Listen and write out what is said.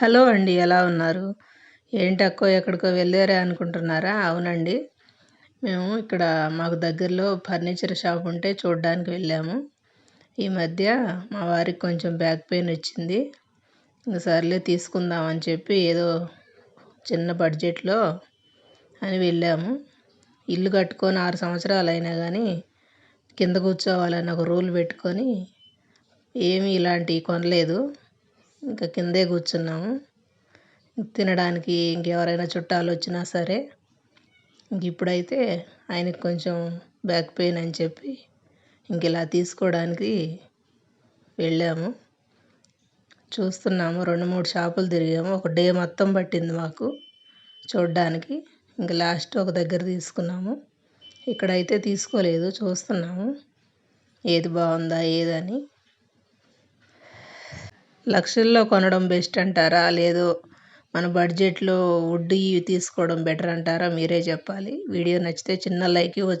Hello అండి. ఎలా ఉన్నారు? ఏంటక్కో ఎక్కడికో వెళ్లారే అనుకుంటున్నారా? అవునండి. మేము ఇక్కడ మాకు దగ్గరలో ఫర్నిచర్ షాప్ ఉంటే చూడ్డానికి వెళ్ళాము. ఈ మధ్య మా వారికి కొంచెం బ్యాక్ పెయిన్ వచ్చింది. ఇంక సర్లే తీసుకుందాం అని చెప్పి ఏదో చిన్న బడ్జెట్‌లో అని వెళ్ళాము. ఇల్లు కట్టుకొని 6 సంవత్సరాలు అయినా గానీ కింద కూర్చోవాలని ఒక రూల్ పెట్టుకొని ఏమీ ఇలాంటివి కొనలేదు. ఇంకా కిందే కూర్చున్నాము. తినడానికి ఇంకెవరైనా చుట్టాలు వచ్చినా సరే. ఇప్పుడైతే ఆయనకి కొంచెం బ్యాక్ పెయిన్ అని చెప్పి ఇలా తీసుకోవడానికి వెళ్ళాము. చూస్తున్నాము. 2, 3 షాపులు తిరిగాము. ఒక డే మొత్తం పట్టింది మాకు చూడ్డానికి. ఇంక లాస్ట్ ఒక దగ్గర తీసుకున్నాము. ఇక్కడైతే తీసుకోలేదు. చూస్తున్నాము ఏది బాగుందా ఏదని. లక్షల్లో కొనడం బెస్ట్ అంటారా? లేదు మన బడ్జెట్‌లో వుడ్ ఇవి తీసుకోవడం బెటర్ అంటారా? మీరే చెప్పాలి. వీడియో నచ్చితే చిన్న లైక్ ఇవ్వచ్చు.